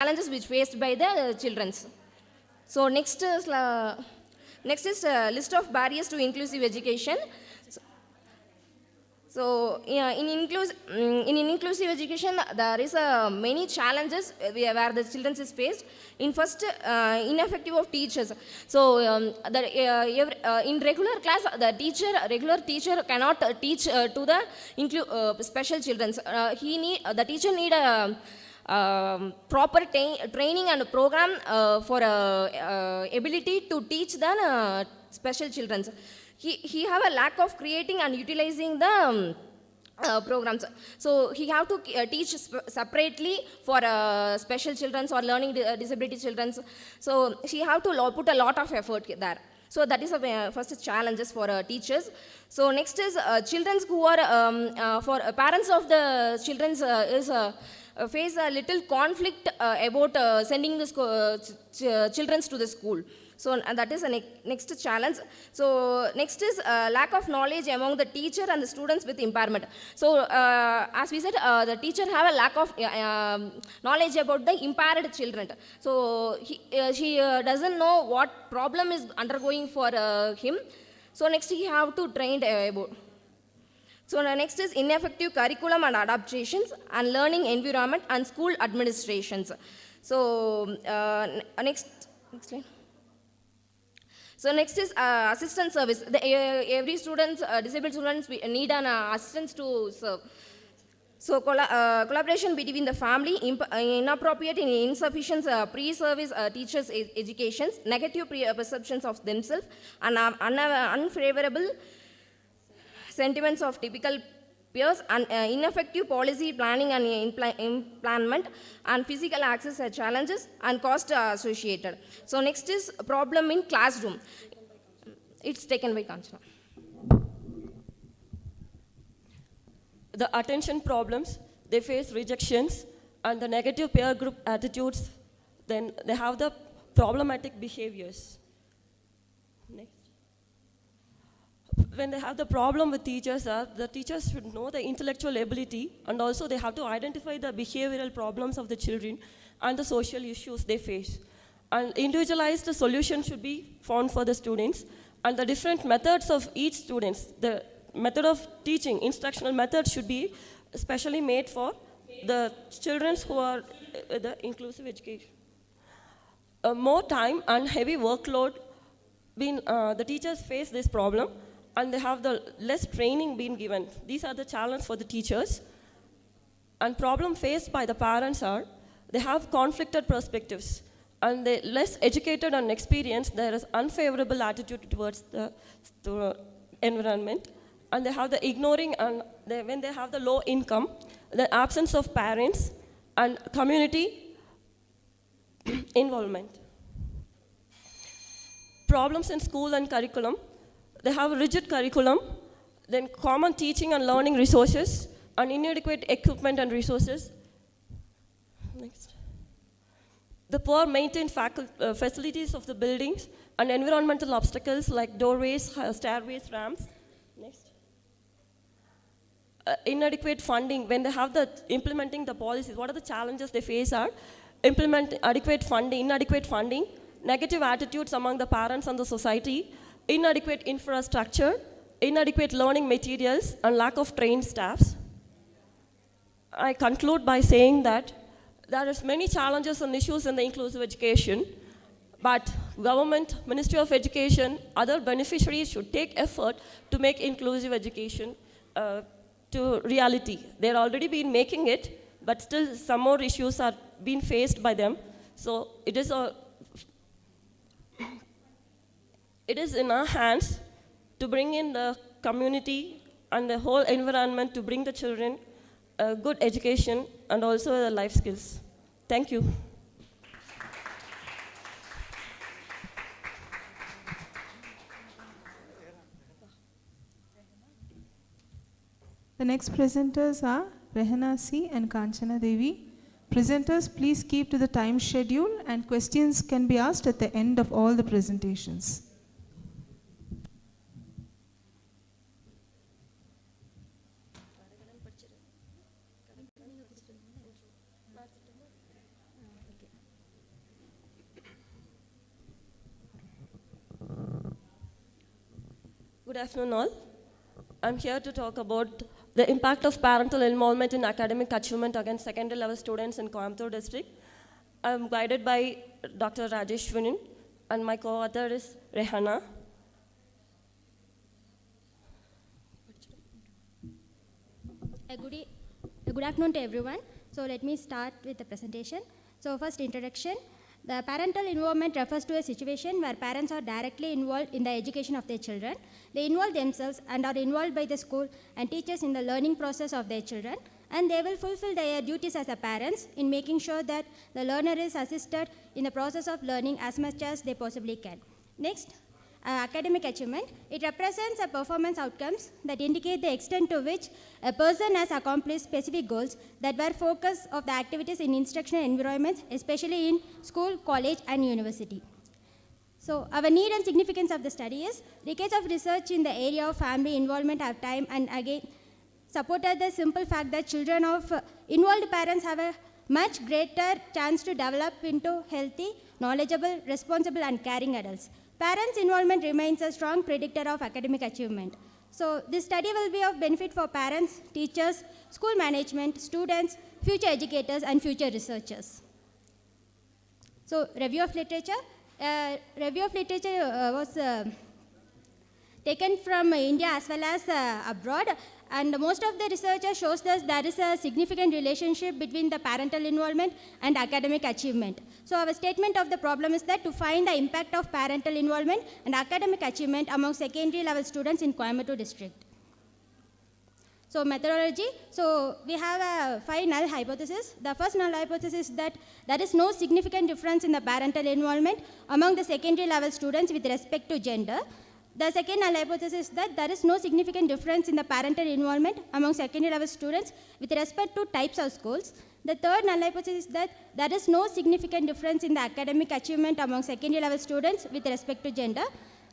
challenges which faced by the children. So next is list of barriers to inclusive education. So yeah, in inclusive education, there is many challenges where the children is faced. In first, ineffective of teachers. So in regular class, the regular teacher cannot teach to the special children. The teacher need a proper training and program for ability to teach the special children. He have a lack of creating and utilizing the programs. So he have to teach separately for special children or learning disability children. So he have to put a lot of effort there. So that is the first challenges for teachers. So next is children who are for parents of the children face a little conflict about sending the children to the school. So that is the next challenge. So next is lack of knowledge among the teacher and the students with impairment. So as we said, the teacher have a lack of knowledge about the impaired children. So she doesn't know what problem is undergoing for him. So next he have to train about. So next is ineffective curriculum and adaptations and learning environment and school administrations. So next slide. So next is assistance service. Every student, disabled students need an assistance to serve. So collaboration between the family, inappropriate and insufficient pre-service teachers' educations, negative perceptions of themselves, and unfavorable sentiments of typical peers, and ineffective policy planning and implementation, and physical access challenges and cost associated. So next is problem in classroom. It's taken by Kanchana. The attention problems, they face rejections and the negative peer group attitudes, then they have the problematic behaviors. Next. When they have the problem with teachers, the teachers should know the intellectual ability, and also they have to identify the behavioral problems of the children and the social issues they face. And individualized solution should be found for the students, and the different methods of each student, the method of teaching, instructional method should be specially made for the children who are the inclusive education. More time and heavy workload, the teachers face this problem, and they have the less training being given. These are the challenges for the teachers. And problem faced by the parents are, they have conflicted perspectives, and they less educated and experienced, there is unfavorable attitude towards the environment, and they have the ignoring, and when they have the low income, the absence of parents and community involvement. Problems in school and curriculum, they have a rigid curriculum, then common teaching and learning resources, and inadequate equipment and resources. Next. The poor maintained facilities of the buildings and environmental obstacles like doorways, stairways, ramps. Next. Inadequate funding, when they have the implementing the policies, what are the challenges they face are inadequate funding, negative attitudes among the parents and the society, inadequate infrastructure, inadequate learning materials, and lack of trained staffs. I conclude by saying that there is many challenges and issues in the inclusive education, but government, Ministry of Education, other beneficiaries should take effort to make inclusive education to reality. They're already been making it, but still some more issues are being faced by them. So it is in our hands to bring in the community and the whole environment to bring the children a good education and also the life skills. Thank you. The next presenters are Rehana C. and Kanchana Devi. Presenters, please keep to the time schedule, and questions can be asked at the end of all the presentations. Good afternoon, all. I'm here to talk about the impact of parental involvement in academic achievement against secondary level students in Coimbatore district. I'm guided by Dr. Rajesh Vinin, and my co-author is Rehana. Good afternoon to everyone. So let me start with the presentation. So first, introduction. The parental involvement refers to a situation where parents are directly involved in the education of their children. They involve themselves and are involved by the school and teachers in the learning process of their children, and they will fulfill their duties as a parents in making sure that the learner is assisted in the process of learning as much as they possibly can. Next, academic achievement. It represents a performance outcomes that indicate the extent to which a person has accomplished specific goals that were focus of the activities in instructional environments, especially in school, college, and university. So our need and significance of the study is decades of research in the area of family involvement have time and again supported the simple fact that children of involved parents have a much greater chance to develop into healthy, knowledgeable, responsible, and caring adults. Parents' involvement remains a strong predictor of academic achievement. So this study will be of benefit for parents, teachers, school management, students, future educators, and future researchers. So review of literature. Review of literature was taken from India as well as abroad, and most of the research shows that there is a significant relationship between the parental involvement and academic achievement. So our statement of the problem is that to find the impact of parental involvement and academic achievement among secondary level students in Coimbatore district. So methodology, so we have 5 null hypotheses. The first null hypothesis is that there is no significant difference in the parental involvement among the secondary level students with respect to gender. The second null hypothesis is that there is no significant difference in the parental involvement among secondary level students with respect to types of schools. The third null hypothesis is that there is no significant difference in the academic achievement among secondary level students with respect to gender.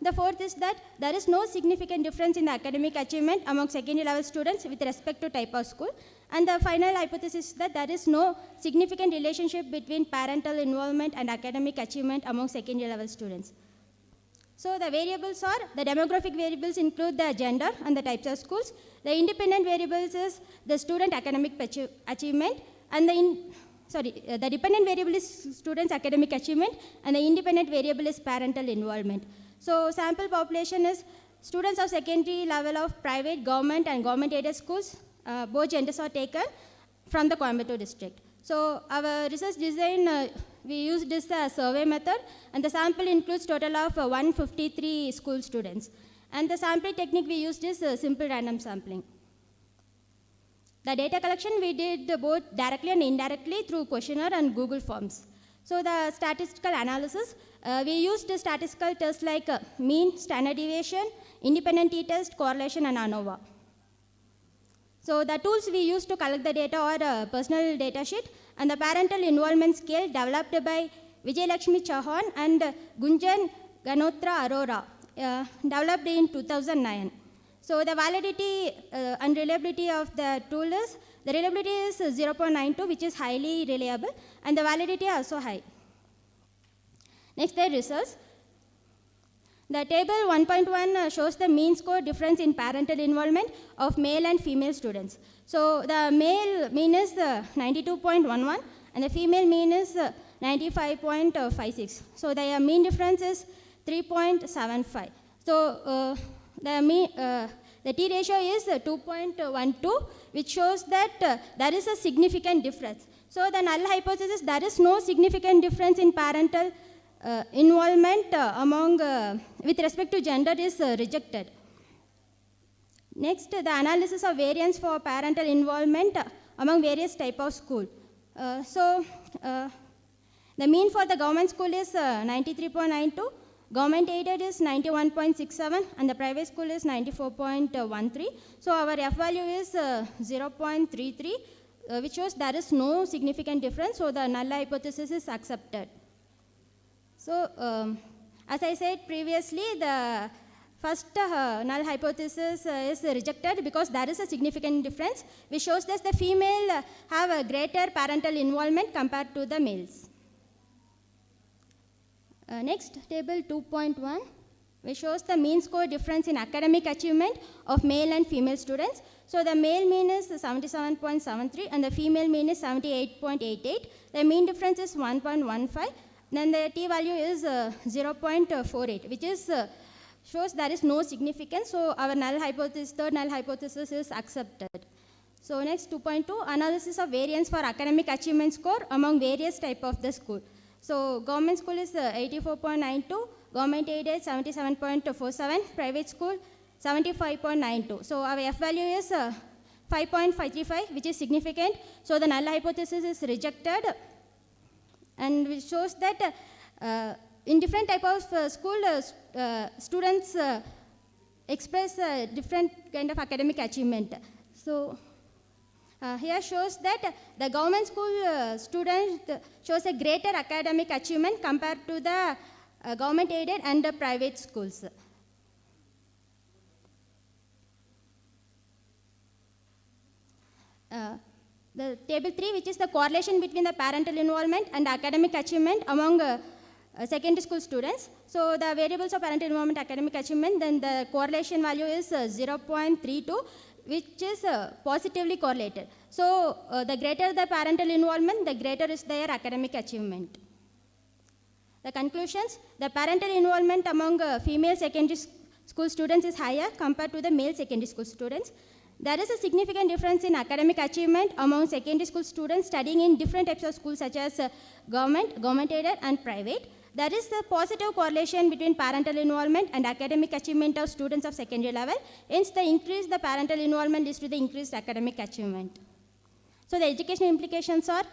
The fourth is that there is no significant difference in the academic achievement among secondary level students with respect to type of school. And the final hypothesis is that there is no significant relationship between parental involvement and academic achievement among secondary level students. So the variables are, the demographic variables include the gender and the types of schools. The independent variables is the student academic achievement, and the dependent variable is students' academic achievement, and the independent variable is parental involvement. So sample population is students of secondary level of private, government, and government-aided schools. Both genders are taken from the Coimbatore district. So our research design, we used this survey method, and the sample includes total of 153 school students. And the sampling technique we used is simple random sampling. The data collection we did both directly and indirectly through questionnaire and Google Forms. So the statistical analysis, we used statistical tests like mean, standard deviation, independent t-test, correlation, and ANOVA. So the tools we use to collect the data are personal data sheet and the parental involvement scale developed by Vijay Lakshmi Chauhan and Gunjan Ganotra Arora, developed in 2009. So the validity and reliability of the tool is, the reliability is 0.92, which is highly reliable, and the validity is also high. Next, the results. The table 1.1 shows the mean score difference in parental involvement of male and female students. So the male mean is 92.11 and the female mean is 95.56. So the mean difference is 3.75. So the T ratio is 2.12, which shows that there is a significant difference. So the null hypothesis, there is no significant difference in parental involvement with respect to gender is rejected. Next, the analysis of variance for parental involvement among various type of school. The mean for the government school is 93.92, government aided is 91.67, and the private school is 94.13. So our F value is 0.33, which shows there is no significant difference, so the null hypothesis is accepted. So, as I said previously, the first null hypothesis is rejected because there is a significant difference, which shows that the female have a greater parental involvement compared to the males. Next, table 2.1. which shows the mean score difference in academic achievement of male and female students. So the male mean is 77.73 and the female mean is 78.88. The mean difference is 1.15. Then the t-value is 0.48, which is shows there is no significance. So our null hypothesis, third null hypothesis is accepted. So next 2.2, analysis of variance for academic achievement score among various type of the school. So government school is 84.92, government aided 77.47, private school 75.92. So our F value is 5.535, which is significant. So the null hypothesis is rejected, and which shows that in different type of school, students express different kind of academic achievement. So here shows that the government school student shows a greater academic achievement compared to the government aided and the private schools. The table 3, which is the correlation between the parental involvement and academic achievement among secondary school students. So the variables of parental involvement, academic achievement, then the correlation value is 0.32, which is positively correlated. So the greater the parental involvement, the greater is their academic achievement. The conclusions, the parental involvement among female secondary school students is higher compared to the male secondary school students. There is a significant difference in academic achievement among secondary school students studying in different types of schools such as government aided and private. There is a positive correlation between parental involvement and academic achievement of students of secondary level. Hence, the increase the parental involvement leads to the increased academic achievement. So the educational implications are,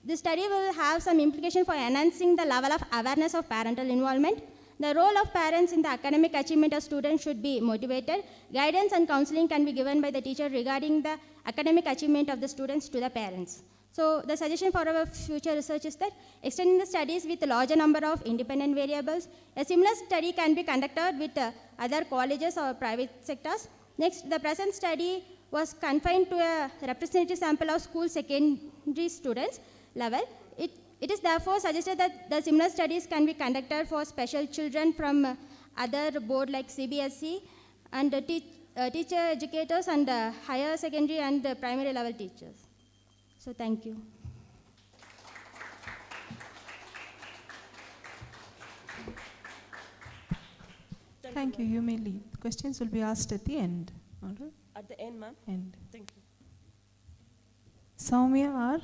this study will have some implication for enhancing the level of awareness of parental involvement. The role of parents in the academic achievement of students should be motivated. Guidance and counseling can be given by the teacher regarding the academic achievement of the students to the parents. So the suggestion for our future research is that extending the studies with a larger number of independent variables. A similar study can be conducted with other colleges or private sectors. Next, the present study was confined to a representative sample of school secondary students level. It is therefore suggested that the similar studies can be conducted for special children from other board like CBSE and teacher educators and higher secondary and primary level teachers. So thank you. Thank you. You may leave. Questions will be asked at the end. All right? At the end, ma'am. End. Thank you. Soumya R.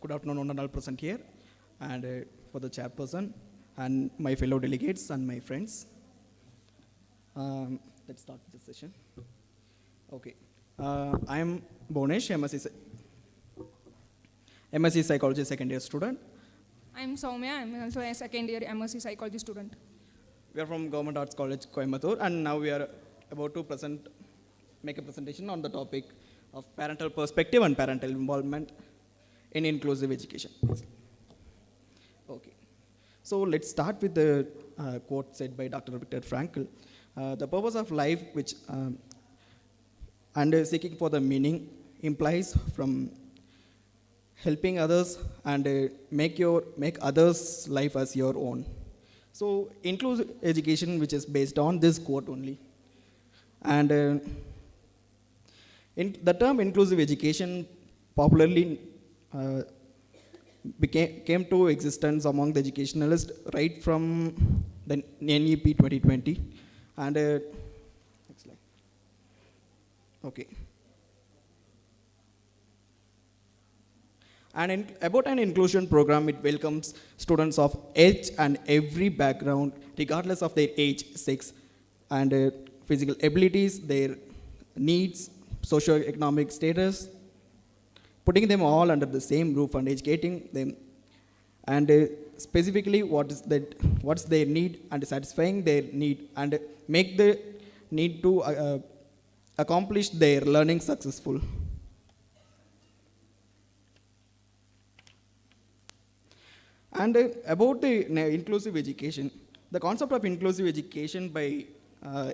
Good afternoon, one and all present here, and for the chairperson and my fellow delegates and my friends. Let's start with the session. Okay, I am Bonesh, MSc Psychology second year student. I'm Soumya. I'm also a second year MSc Psychology student. We are from Government Arts College, Coimbatore, and now we are about to make a presentation on the topic of parental perspective and parental involvement in inclusive education. Okay, so let's start with the quote said by Dr. Viktor Frankl. The purpose of life, which and seeking for the meaning, implies from helping others and make others' life as your own. So inclusive education, which is based on this quote only, and the term inclusive education popularly came to existence among the educationalists right from the NEP 2020. And next slide. Okay. And about an inclusion program, it welcomes students of each and every background, regardless of their age, sex, and physical abilities, their needs, socio-economic status, putting them all under the same roof and educating them, and specifically what's their need, and satisfying their need, and make the need to accomplish their learning successful. And about the inclusive education, the concept of inclusive education by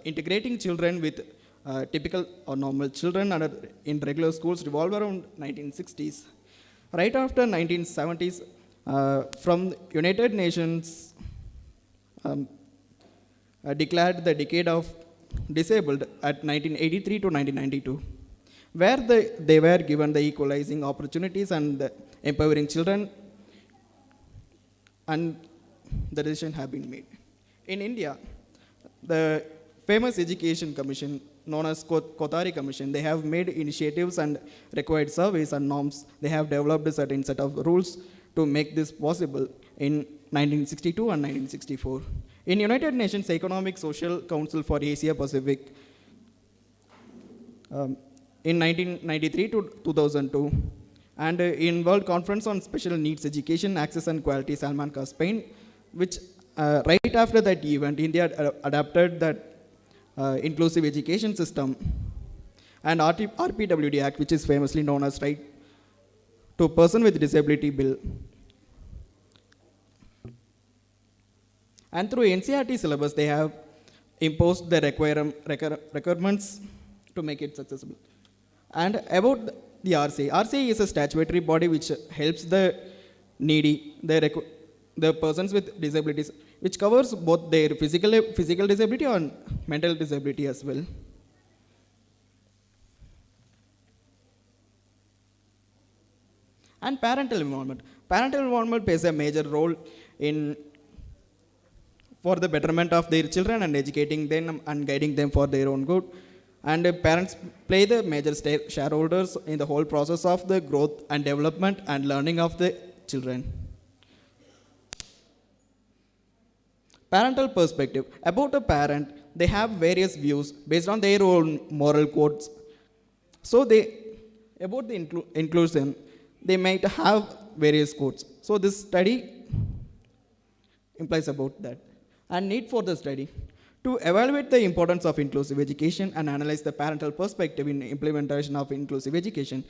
integrating children with typical or normal children in regular schools revolve around 1960s. Right after 1970s, from United Nations declared the decade of disabled at 1983 to 1992, where they were given the equalizing opportunities and empowering children, and the decision have been made. In India, the famous education commission known as Kodaikanal Commission, they have made initiatives and required surveys and norms. They have developed a certain set of rules to make this possible in 1962 and 1964. In United Nations Economic Social Council for Asia Pacific, in 1993 to 2002, and in World Conference on Special Needs Education, Access and Quality, Salamanca, Spain, which right after that event, India adapted that inclusive education system, and RPWD Act, which is famously known as Right to Person with Disability Bill. And through NCERT syllabus, they have imposed the requirements to make it successful. And about the RCA. RCA is a statutory body which helps the needy, the persons with disabilities, which covers both their physical disability and mental disability as well. And parental involvement. Parental involvement plays a major role for the betterment of their children and educating them and guiding them for their own good. And parents play the major shareholders in the whole process of the growth and development and learning of the children. Parental perspective. About a parent, they have various views based on their own moral codes. So about the inclusion, they might have various codes. So this study implies about that. And need for the study. To evaluate the importance of inclusive education and analyze the parental perspective in implementation of inclusive education,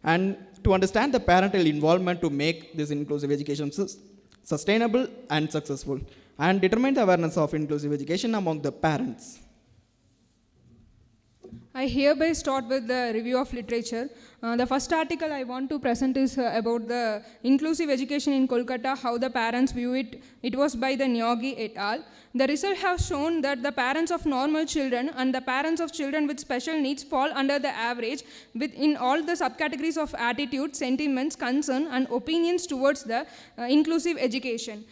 and to understand the parental involvement to make this inclusive education sustainable and successful, and determine the awareness of inclusive education among the parents. I hereby start with the review of literature. The first article I want to present is about the inclusive education in Kolkata, how the parents view it. It was by the Nyogi et al. The result has shown that the parents of normal children and the parents of children with special needs fall under the average in all the subcategories of attitude, sentiments, concern, and opinions towards the inclusive education.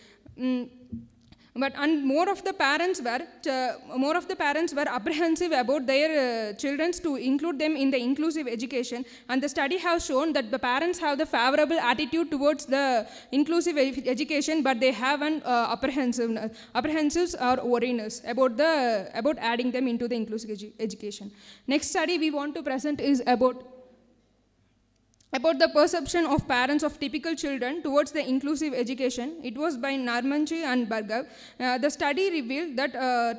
But more of the parents were apprehensive about their children to include them in the inclusive education, and the study has shown that the parents have the favorable attitude towards the inclusive education, but they have an apprehensives or worriness about adding them into the inclusive education. Next study we want to present is about the perception of parents of typical children towards the inclusive education. It was by Narmanchi and Bhargav. The study revealed that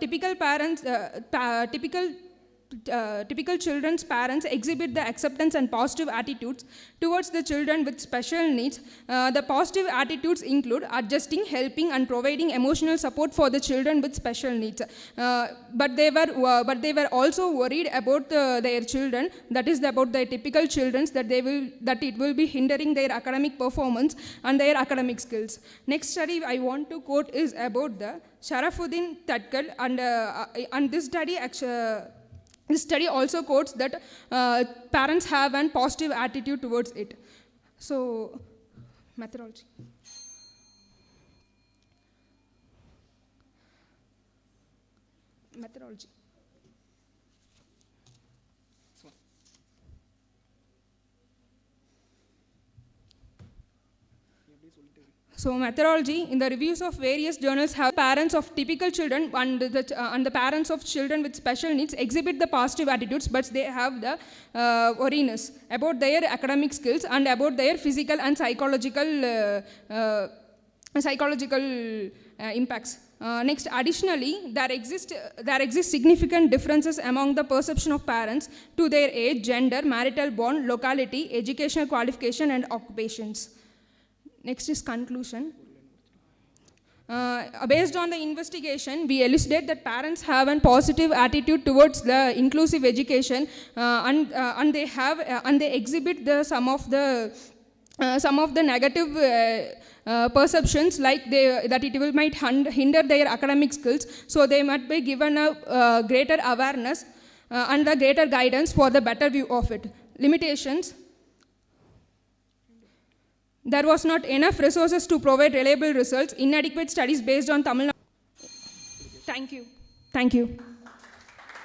typical children's parents exhibit the acceptance and positive attitudes towards the children with special needs. The positive attitudes include adjusting, helping, and providing emotional support for the children with special needs. But they were also worried about their children, that is about their typical children, that it will be hindering their academic performance and their academic skills. Next study I want to quote is about the Sharafuddin Tatkal, and this study This study also quotes that parents have a positive attitude towards it. So, methodology. So methodology, in the reviews of various journals, have parents of typical children and the parents of children with special needs exhibit the positive attitudes, but they have the worriness about their academic skills and about their physical and psychological impacts. Next, additionally, there exist significant differences among the perception of parents to their age, gender, marital bond, locality, educational qualification, and occupations. Next is conclusion. Based on the investigation, we elucidate that parents have a positive attitude towards the inclusive education, and they exhibit some of the negative perceptions, like that it might hinder their academic skills. So they might be given a greater awareness and a greater guidance for the better view of it. Limitations: there was not enough resources to provide reliable results, inadequate studies based on Tamil Nadu. Thank you.